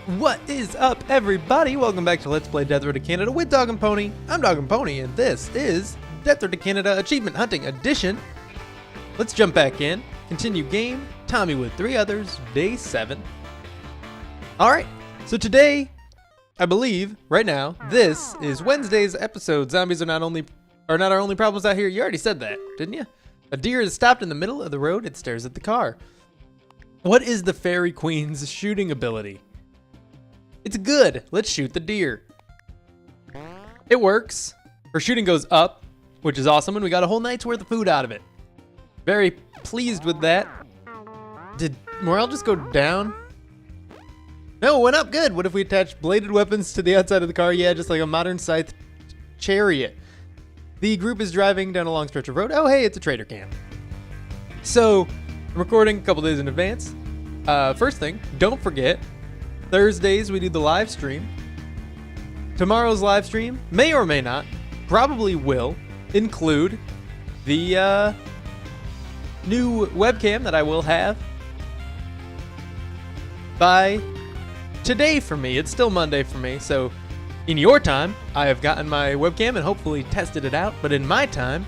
What is up, everybody? Welcome back to Let's Play Death Road to Canada with DogAndPony. I'm DogAndPony, and this is Death Road to Canada Achievement Hunting Edition. Let's jump back in, continue game, Tommy with 3 others, day 7. Alright, so today, I believe, right now, this is Wednesday's episode. Zombies are not our only problems out here. You already said that, didn't you? A deer is stopped in the middle of the road. It stares at the car. What is the Fairy Queen's shooting ability? It's good. Let's shoot the deer. It works. Her shooting goes up, which is awesome, and we got a whole night's worth of food out of it. Very pleased with that. Did morale just go down? No, it went up. Good. What if we attach bladed weapons to the outside of the car? Yeah, just like a modern scythe chariot. The group is driving down a long stretch of road. Oh, hey, it's a trader cam. So, I'm recording a couple days in advance. First thing, don't forget, Thursdays we do the live stream. Tomorrow's live stream may or may not, probably will, include the new webcam that I will have by today for me. It's still Monday for me, so in your time, I have gotten my webcam and hopefully tested it out, but in my time,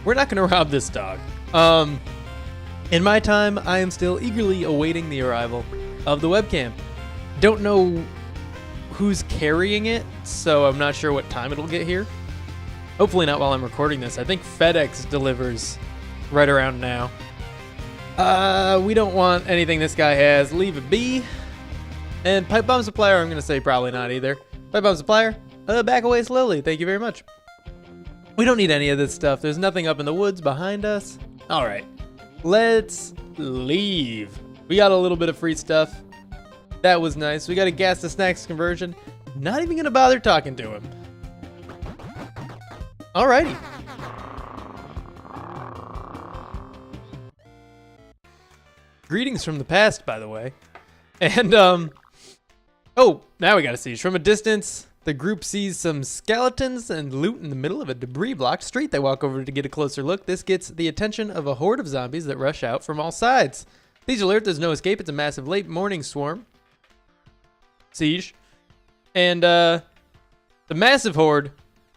we're not gonna rob this dog. In my time, I am still eagerly awaiting the arrival of the webcam. Don't know who's carrying it, so I'm not sure what time it'll get here. Hopefully not while I'm recording this. I think FedEx delivers right around now. We don't want anything this guy has. Leave it be. And pipe bomb supplier, I'm gonna say probably not either. Pipe bomb supplier, back away slowly. Thank you very much. We don't need any of this stuff. There's nothing up in the woods behind us. All right, let's leave. We got a little bit of free stuff. That was nice. We got a gas to snacks conversion. Not even gonna bother talking to him. Alrighty. Greetings from the past, by the way. And, oh, now we got a siege. From a distance, the group sees some skeletons and loot in the middle of a debris-blocked street. They walk over to get a closer look. This gets the attention of a horde of zombies that rush out from all sides. Please alert, there's no escape. It's a massive late morning swarm. Siege. And, the massive horde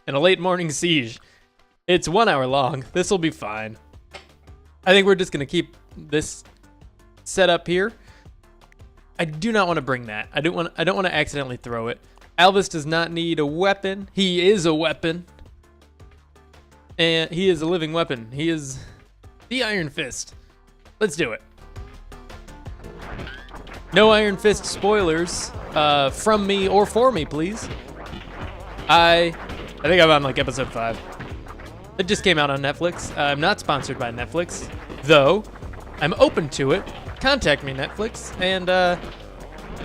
and a late morning siege. It's 1 hour long. This will be fine. I think we're just gonna keep this set up here. I do not want to bring that. I don't want to accidentally throw it. Alvis does not need a weapon. He is a weapon. And he is a living weapon. He is the Iron Fist. Let's do it. No Iron Fist spoilers from me or for me, please. I think I'm on like episode 5. It just came out on Netflix. I'm not sponsored by Netflix, though I'm open to it. Contact me, Netflix, and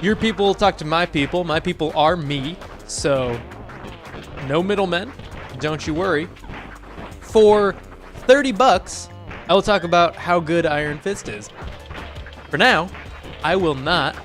your people talk to my people. My people are me, so no middlemen, don't you worry. For 30 bucks, I will talk about how good Iron Fist is. For now, I will not.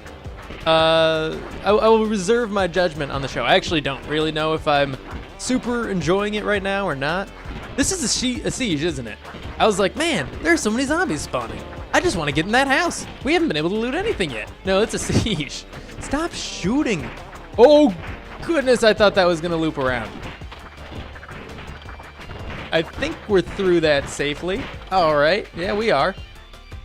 I will reserve my judgment on the show. I actually don't really know if I'm super enjoying it right now or not. This is a siege, isn't it? I was like, man, there's so many zombies spawning. I just want to get in that house. We haven't been able to loot anything yet. No, it's a siege. Stop shooting. Oh, goodness, I thought that was going to loop around. I think we're through that safely. All right, yeah, we are.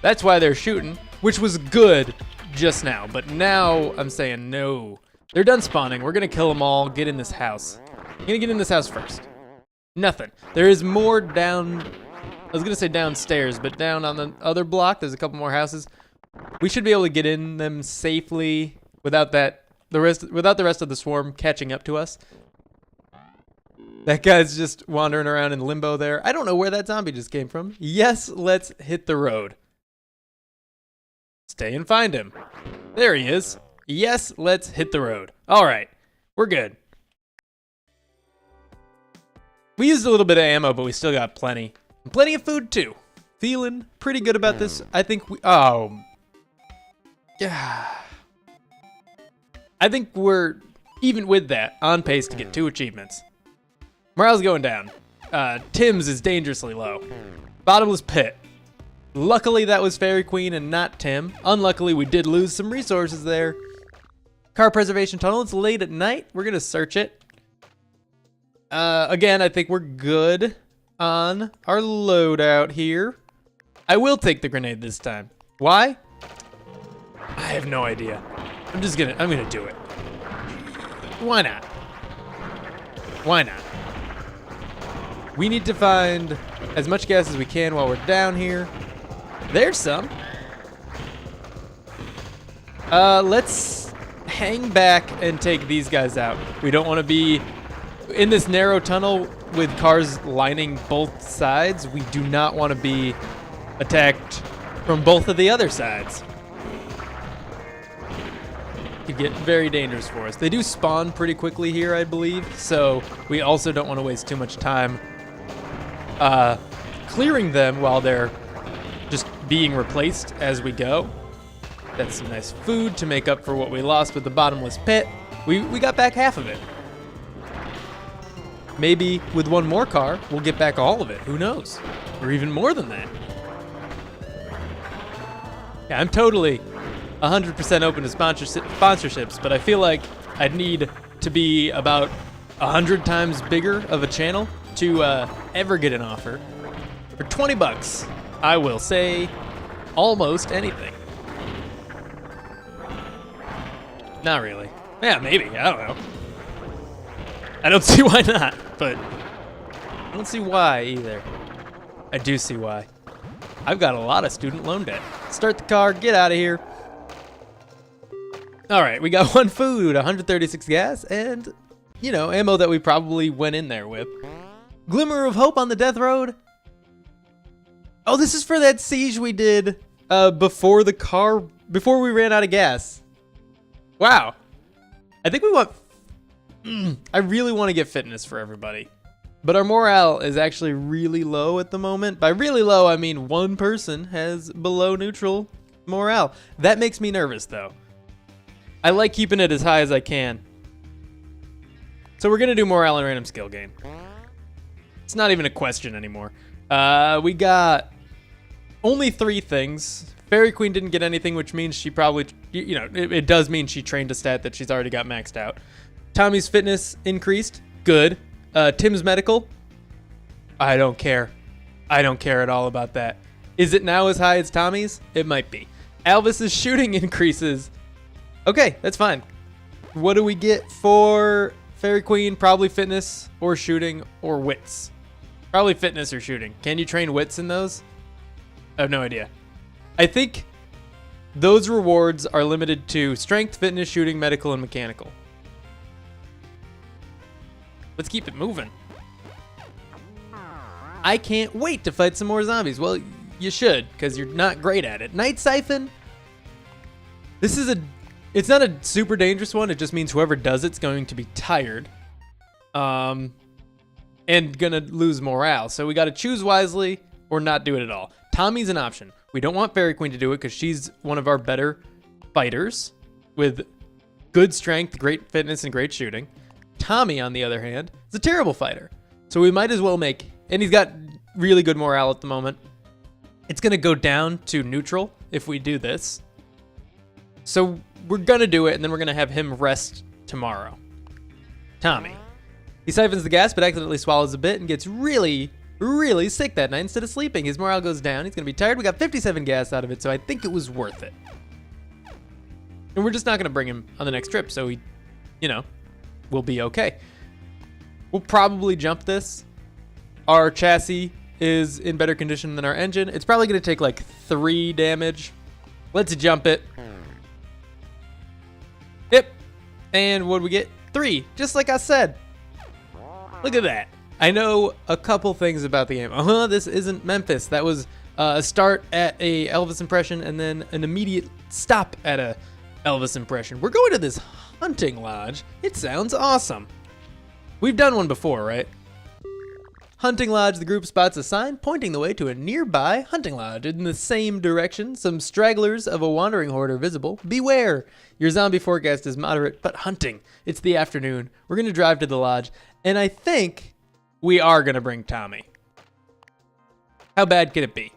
That's why they're shooting, which was good just now. But now I'm saying no. They're done spawning. We're going to kill them all, get in this house. I'm going to get in this house first. Nothing. There is more down... I was gonna say downstairs, but down on the other block, there's a couple more houses. We should be able to get in them safely without the rest of the swarm catching up to us. That guy's just wandering around in limbo there. I don't know where that zombie just came from. Yes, let's hit the road. Stay and find him. There he is. Yes, let's hit the road. All right, we're good. We used a little bit of ammo, but we still got plenty. And plenty of food too. Feeling pretty good about this. I think yeah. I think we're, even with that, on pace to get 2 achievements. Morale's going down. Tim's is dangerously low. Bottomless pit. Luckily that was Fairy Queen and not Tim. Unluckily we did lose some resources there. Car preservation tunnel. It's late at night. We're gonna search it. Again, I think we're good on our loadout here. I will take the grenade this time. Why? I have no idea. I'm gonna do it. Why not? Why not? We need to find as much gas as we can while we're down here. There's some. Let's hang back and take these guys out. We don't want to be in this narrow tunnel with cars lining both sides. We do not want to be attacked from both of the other sides. Could get very dangerous for us. They do spawn pretty quickly here, I believe, so we also don't want to waste too much time clearing them while they're just being replaced as we go. That's some nice food to make up for what we lost with the bottomless pit. We got back half of it. Maybe with one more car, we'll get back all of it. Who knows? Or even more than that. Yeah, I'm totally 100% open to sponsorships, but I feel like I'd need to be about 100 times bigger of a channel to ever get an offer. For 20 bucks, I will say almost anything. Not really. Yeah, maybe. I don't know. I don't see why not, but I don't see why either. I do see why. I've got a lot of student loan debt. Start the car, get out of here. All right, we got 1 food, 136 gas, and, you know, ammo that we probably went in there with. Glimmer of hope on the death road. Oh, this is for that siege we did before we ran out of gas. Wow. I think we want... I really want to get fitness for everybody. But our morale is actually really low at the moment. By really low, I mean one person has below neutral morale. That makes me nervous, though. I like keeping it as high as I can. So we're going to do morale and random skill game. It's not even a question anymore. We got only 3 things. Fairy Queen didn't get anything, which means she probably, you know, it does mean she trained a stat that she's already got maxed out. Tommy's fitness increased. Good. Tim's medical. I don't care. I don't care at all about that. Is it now as high as Tommy's? It might be. Alvis's shooting increases. Okay, that's fine. What do we get for Fairy Queen? Probably fitness or shooting or wits. Probably fitness or shooting. Can you train wits in those? I have no idea. I think those rewards are limited to strength, fitness, shooting, medical, and mechanical. Let's keep it moving. I can't wait to fight some more zombies. Well, you should, because you're not great at it. Night Siphon. It's not a super dangerous one. It just means whoever does it's going to be tired. And gonna lose morale. So we gotta choose wisely or not do it at all. Tommy's an option. We don't want Fairy Queen to do it because she's one of our better fighters with good strength, great fitness, and great shooting. Tommy, on the other hand, is a terrible fighter. So we might as well and he's got really good morale at the moment. It's gonna go down to neutral if we do this. So we're gonna do it, and then we're gonna have him rest tomorrow. Tommy. He siphons the gas, but accidentally swallows a bit and gets really, really sick that night. Instead of sleeping, his morale goes down. He's gonna be tired. We got 57 gas out of it, so I think it was worth it. And we're just not gonna bring him on the next trip, so he, you know, will be okay. We'll probably jump this. Our chassis is in better condition than our engine. It's probably gonna take like 3 damage. Let's jump it. Yep. And what do we get? 3, just like I said. Look at that. I know a couple things about the game. This isn't Memphis. That was a start at a Elvis impression and then an immediate stop at a Elvis impression. We're going to this hunting lodge. It sounds awesome. We've done one before, right? Hunting lodge, the group spots a sign pointing the way to a nearby hunting lodge. In the same direction, some stragglers of a wandering horde are visible. Beware! Your zombie forecast is moderate, but hunting. It's the afternoon. We're going to drive to the lodge, and I think we are going to bring Tommy. How bad can it be?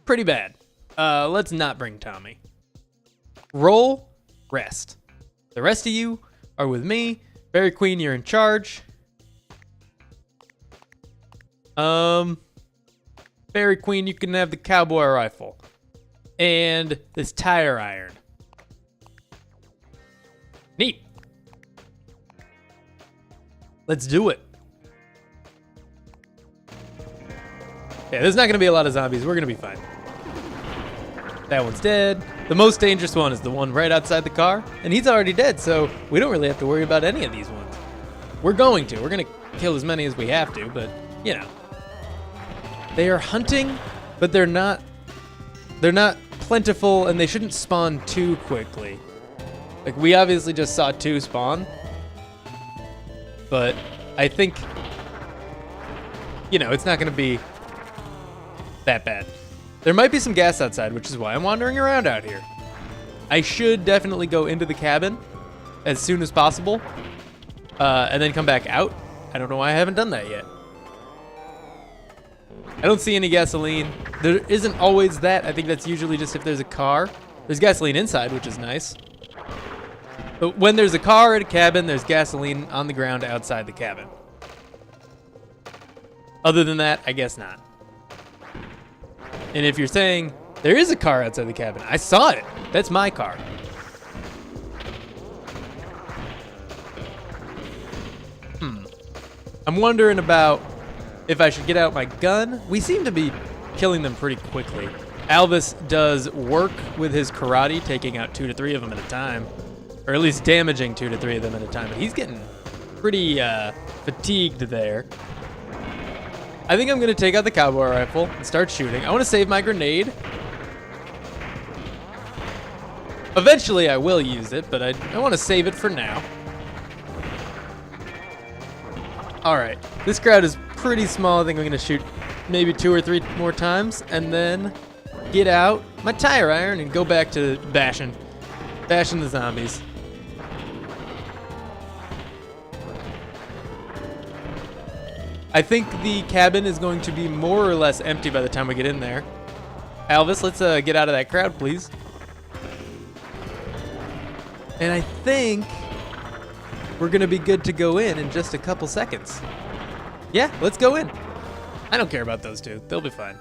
Pretty bad. Let's not bring Tommy. Roll, rest. The rest of you are with me. Fairy Queen, you're in charge. Fairy Queen, you can have the cowboy rifle. And this tire iron. Neat. Let's do it. Yeah, there's not going to be a lot of zombies. We're going to be fine. That one's dead. The most dangerous one is the one right outside the car. And he's already dead, so we don't really have to worry about any of these ones. We're going to. We're going to kill as many as we have to, but, you know. They are hunting, but they're not plentiful, and they shouldn't spawn too quickly. Like, we obviously just saw 2 spawn. But I think, you know, it's not going to be that bad. There might be some gas outside, which is why I'm wandering around out here. I should definitely go into the cabin as soon as possible, and then come back out. I don't know why I haven't done that yet. I don't see any gasoline. There isn't always that. I think that's usually just if there's a car. There's gasoline inside, which is nice. But when there's a car at a cabin, there's gasoline on the ground outside the cabin. Other than that, I guess not. And if you're saying there is a car outside the cabin, I saw it. That's my car. I'm wondering about if I should get out my gun. We seem to be killing them pretty quickly. Alvis does work with his karate, taking out 2 to 3 of them at a time. Or at least damaging 2 to 3 of them at a time. But he's getting pretty fatigued there. I think I'm going to take out the cowboy rifle and start shooting. I want to save my grenade. Eventually I will use it, but I want to save it for now. All right, this crowd is pretty small. I think I'm going to shoot maybe 2 or 3 more times and then get out my tire iron and go back to bashing the zombies. I think the cabin is going to be more or less empty by the time we get in there. Alvis, let's get out of that crowd, please. And I think we're gonna be good to go in just a couple seconds. Yeah, let's go in. I don't care about those 2. They'll be fine.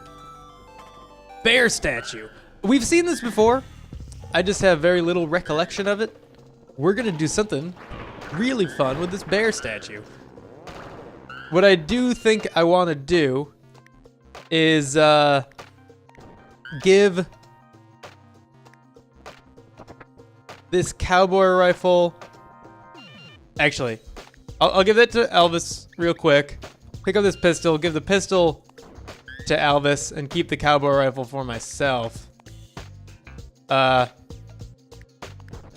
Bear statue. We've seen this before. I just have very little recollection of it. We're gonna do something really fun with this bear statue. What I do think I want to do is give this cowboy rifle. Actually, I'll give that to Alvis real quick. Pick up this pistol, give the pistol to Alvis, and keep the cowboy rifle for myself. Give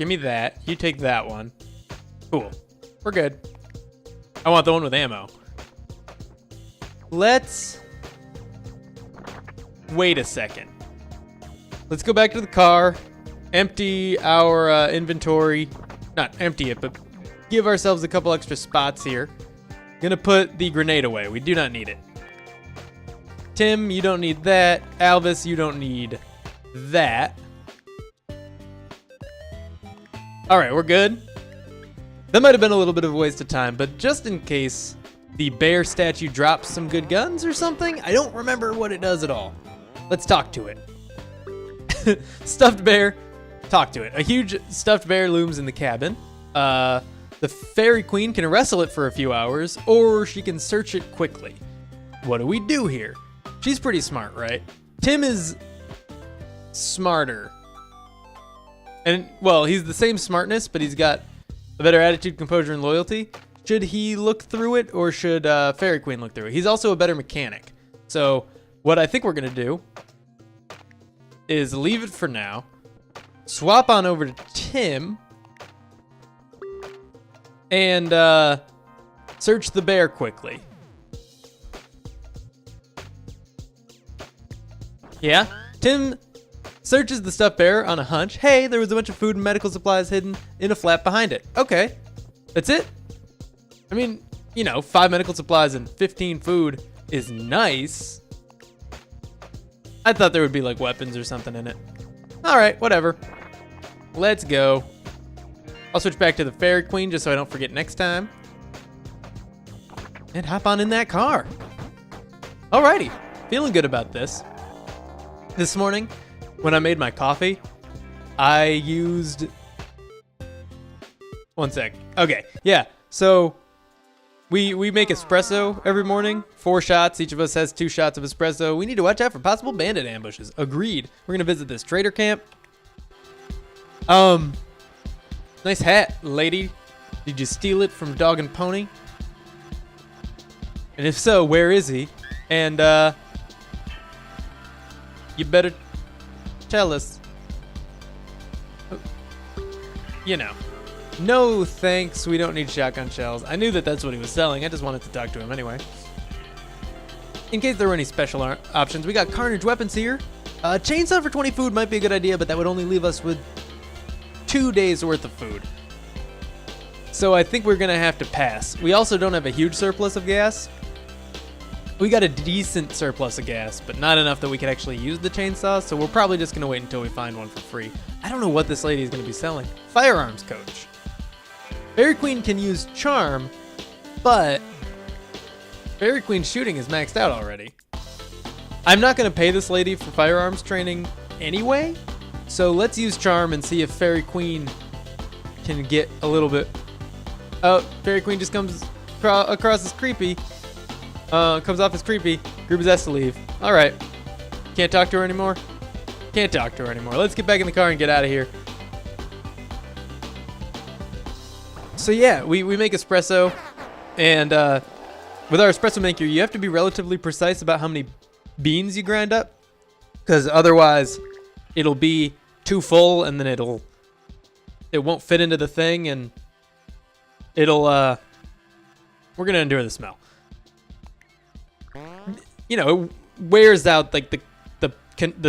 me that. You take that one. Cool. We're good. I want the one with ammo. Let's wait a second. Let's go back to the car, empty our inventory. Not empty it, but give ourselves a couple extra spots here. Gonna put the grenade away. We do not need it. Tim, you don't need that. Alvis, you don't need that. All right, we're good. That might have been a little bit of a waste of time, but just in case the bear statue drops some good guns or something, I don't remember what it does at all. Let's talk to it. Stuffed bear, talk to it. A huge stuffed bear looms in the cabin. The fairy queen can wrestle it for a few hours, or she can search it quickly. What do we do here? She's pretty smart, right? Tim is smarter. And, well, he's the same smartness, but he's got a better attitude, composure, and loyalty. Should he look through it, or should Fairy Queen look through it? He's also a better mechanic. So what I think we're going to do is leave it for now. Swap on over to Tim. And search the bear quickly. Yeah, Tim searches the stuffed bear on a hunch. Hey, there was a bunch of food and medical supplies hidden in a flap behind it. Okay, that's it. I mean, you know, 5 medical supplies and 15 food is nice. I thought there would be like weapons or something in it. All right, whatever. Let's go. I'll switch back to the Fairy Queen just so I don't forget next time. And hop on in that car. Alrighty, feeling good about this. This morning, when I made my coffee, I used... One sec. Okay, yeah, so we make espresso every morning. 4 shots, each of us has 2 shots of espresso. We need to watch out for possible bandit ambushes. Agreed. We're gonna visit this trader camp. Nice hat, lady. Did you steal it from Dog and Pony? And if so, where is he? And, you better tell us. You know. No thanks, we don't need shotgun shells. I knew that that's what he was selling. I just wanted to talk to him anyway. In case there were any special options, we got carnage weapons here. Chainsaw for 20 food might be a good idea, but that would only leave us with 2 days worth of food. So I think we're gonna have to pass. We also don't have a huge surplus of gas. We got a decent surplus of gas, but not enough that we could actually use the chainsaw, so we're probably just gonna wait until we find one for free. I don't know what this lady is gonna be selling. Firearms coach. Fairy Queen can use charm, but Fairy Queen's shooting is maxed out already. I'm not gonna pay this lady for firearms training anyway, so let's use charm and see if Fairy Queen can get a little bit. Oh, Fairy Queen just comes across as creepy. Comes off as creepy. Group is asked to leave. All right. Can't talk to her anymore? Can't talk to her anymore. Let's get back in the car and get out of here. So yeah, we make espresso, and with our espresso maker, you have to be relatively precise about how many beans you grind up, because otherwise it'll be too full, and then it won't fit into the thing, and we're gonna endure the smell. You know, it wears out like the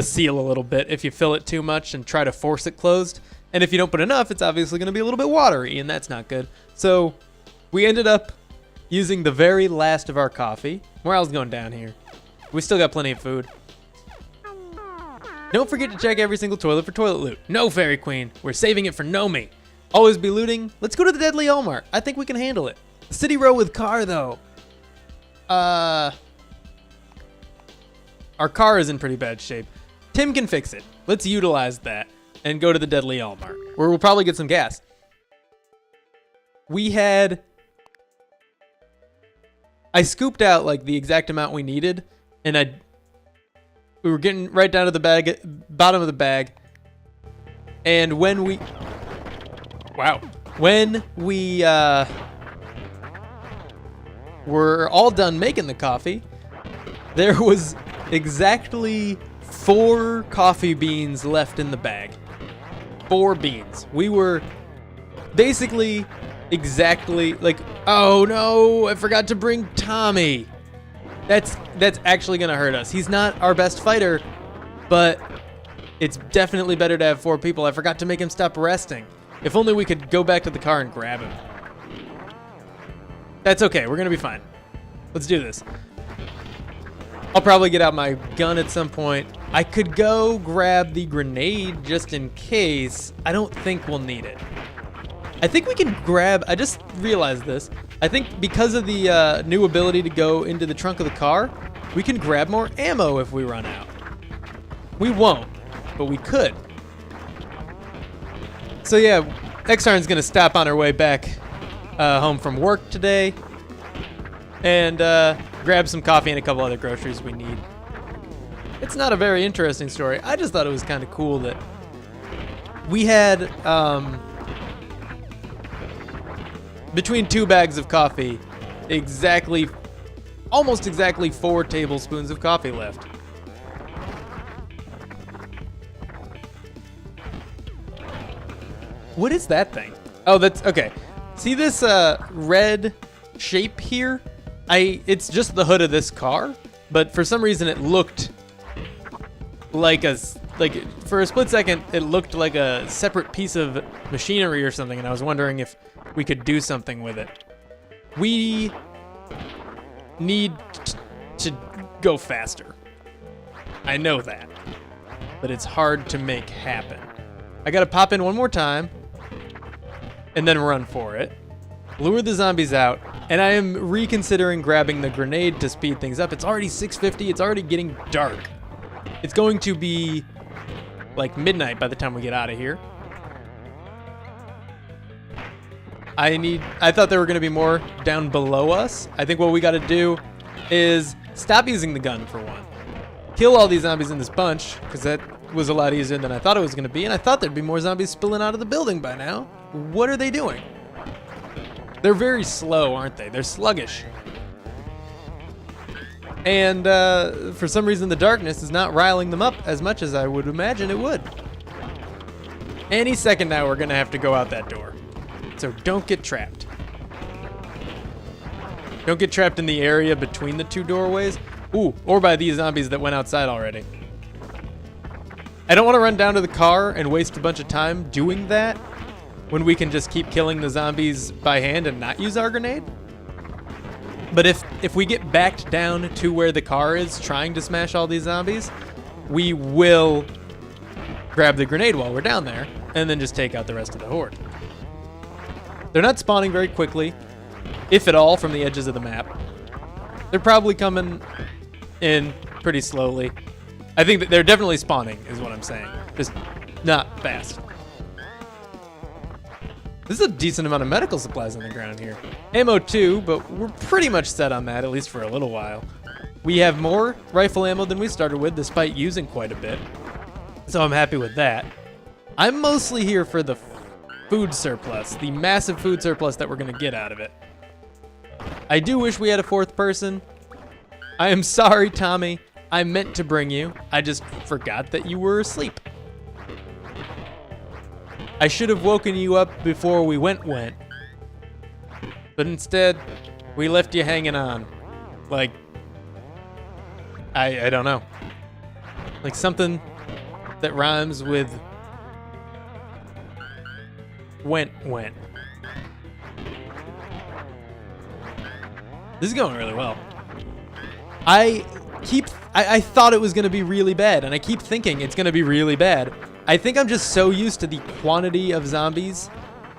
seal a little bit if you fill it too much and try to force it closed. And if you don't put enough, it's obviously going to be a little bit watery, and that's not good. So we ended up using the very last of our coffee. Morale's going down here. We still got plenty of food. Don't forget to check every single toilet for toilet loot. No, Fairy Queen. We're saving it for Nomi. Always be looting. Let's go to the Deadly Allmart. I think we can handle it. City row with car, though. Our car is in pretty bad shape. Tim can fix it. Let's utilize that and go to the Deadly Allmart, where we'll probably get some gas. I scooped out like the exact amount we needed, and we were getting right down to the bottom of the bag. And when we were all done making the coffee, there was exactly 4 coffee beans left in the bag. 4 beans. We were basically exactly like, oh no, I forgot to bring Tommy. That's actually gonna hurt us. He's not our best fighter, but it's definitely better to have 4 people. I forgot to make him stop resting. If only we could go back to the car and grab him. That's okay, we're gonna be fine. Let's do this. I'll probably get out my gun at some point. I could go grab the grenade just in case. I don't think we'll need it. I think we can grab, I just realized this. I think because of the new ability to go into the trunk of the car, we can grab more ammo if we run out. We won't, but we could. So yeah, Exarn's gonna stop on her way back home from work today and grab some coffee and a couple other groceries we need. It's not a very interesting story. I just thought it was kind of cool that we had between 2 bags of coffee, almost exactly 4 tablespoons of coffee left. What is that thing? Oh, that's okay. See this red shape here? It's just the hood of this car, but for some reason it looked like for a split second it looked like a separate piece of machinery or something, and I was wondering if we could do something with it. We need to go faster. I know that, but it's hard to make happen. I gotta pop in one more time and then run for it. Lure the zombies out, and I am reconsidering grabbing the grenade to speed things up. It's already 6:50, it's already getting dark. It's going to be like midnight by the time we get out of here. I thought there were gonna be more down below us. I think what we gotta do is stop using the gun for one. Kill all these zombies in this bunch, because that was a lot easier than I thought it was gonna be, and I thought there'd be more zombies spilling out of the building by now. What are they doing? They're very slow, aren't they? They're sluggish. And for some reason, the darkness is not riling them up as much as I would imagine it would. Any second now, we're gonna have to go out that door. So don't get trapped. Don't get trapped in the area between the two doorways. Ooh, or by these zombies that went outside already. I don't want to run down to the car and waste a bunch of time doing that when we can just keep killing the zombies by hand and not use our grenade. But if we get backed down to where the car is trying to smash all these zombies, we will grab the grenade while we're down there and then just take out the rest of the horde. They're not spawning very quickly, if at all, from the edges of the map. They're probably coming in pretty slowly. I think that they're definitely spawning, is what I'm saying. Just not fast. This is a decent amount of medical supplies on the ground here. Ammo too, but we're pretty much set on that, at least for a little while. We have more rifle ammo than we started with, despite using quite a bit. So I'm happy with that. I'm mostly here for the food surplus, the massive food surplus that we're gonna get out of it. I do wish we had a fourth person. I am sorry, Tommy. I meant to bring you. I just forgot that you were asleep. I should have woken you up before we went. But instead, we left you hanging on. Like, I don't know. Like something that rhymes with went. This is going really well. I thought it was gonna be really bad, and I keep thinking it's gonna be really bad. I think I'm just so used to the quantity of zombies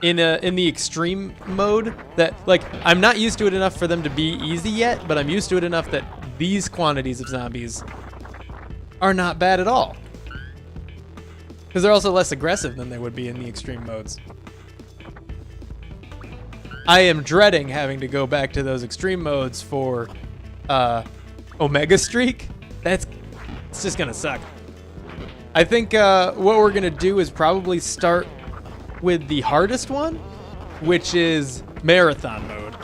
in the extreme mode that, like, I'm not used to it enough for them to be easy yet, but I'm used to it enough that these quantities of zombies are not bad at all. Because they're also less aggressive than they would be in the extreme modes. I am dreading having to go back to those extreme modes for Omega Streak. It's just gonna suck. I think what we're gonna do is probably start with the hardest one, which is marathon mode.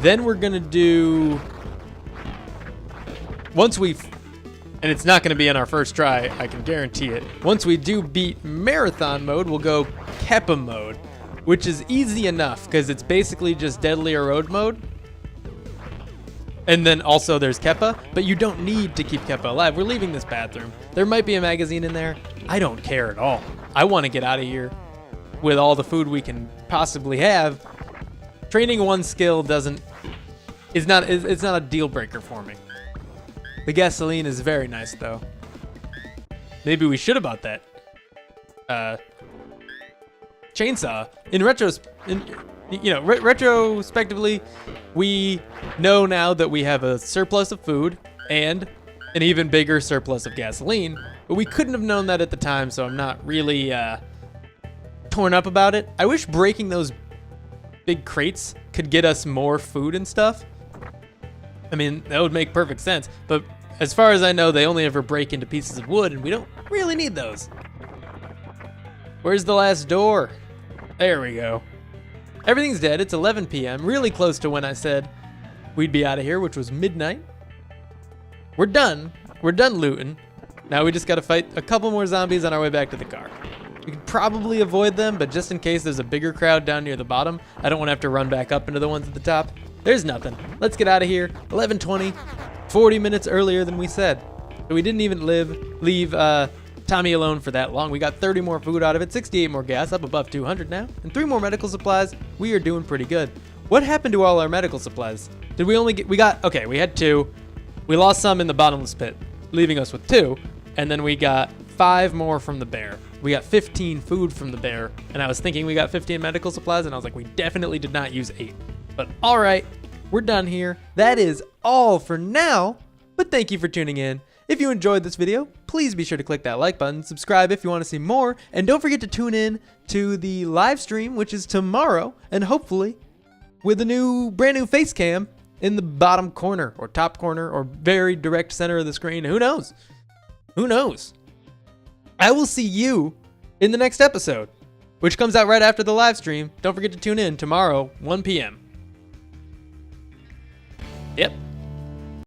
Then we're gonna do, and it's not gonna be on our first try, I can guarantee it. Once we do beat marathon mode, we'll go Keppa mode, which is easy enough because it's basically just deadlier road mode. And then also there's Keppa, but you don't need to keep Keppa alive. We're leaving this bathroom. There might be a magazine in there. I don't care at all. I want to get out of here with all the food we can possibly have. Training one skill it's not a deal breaker for me. The gasoline is very nice though. Maybe we should have bought that chainsaw. Retrospectively, we know now that we have a surplus of food and an even bigger surplus of gasoline, but we couldn't have known that at the time, so I'm not really torn up about it. I wish breaking those big crates could get us more food and stuff. I mean, that would make perfect sense, but as far as I know, they only ever break into pieces of wood, and we don't really need those. Where's the last door? There we go. Everything's dead. It's 11 p.m., really close to when I said we'd be out of here, which was midnight. We're done. We're done looting. Now we just got to fight a couple more zombies on our way back to the car. We could probably avoid them, but just in case there's a bigger crowd down near the bottom, I don't want to have to run back up into the ones at the top. There's nothing. Let's get out of here. 11:20, 40 minutes earlier than we said. So we didn't even leave Tommy alone for that long. We got 30 more food out of it, 68 more gas, up above 200 now, and 3 more medical supplies. We are doing pretty good. What happened to all our medical supplies? Did we only get, we had 2. We lost some in the bottomless pit, leaving us with 2, and then we got 5 more from the bear. we got 15 food from the bear, and I was thinking we got 15 medical supplies, and I was like, we definitely did not use 8. But all right, we're done here. That is all for now, but thank you for tuning in. If you enjoyed this video, please be sure to click that like button, subscribe if you want to see more, and don't forget to tune in to the live stream, which is tomorrow, and hopefully with a brand new face cam in the bottom corner or top corner or very direct center of the screen. Who knows? Who knows? I will see you in the next episode, which comes out right after the live stream. Don't forget to tune in tomorrow, 1 p.m. Yep.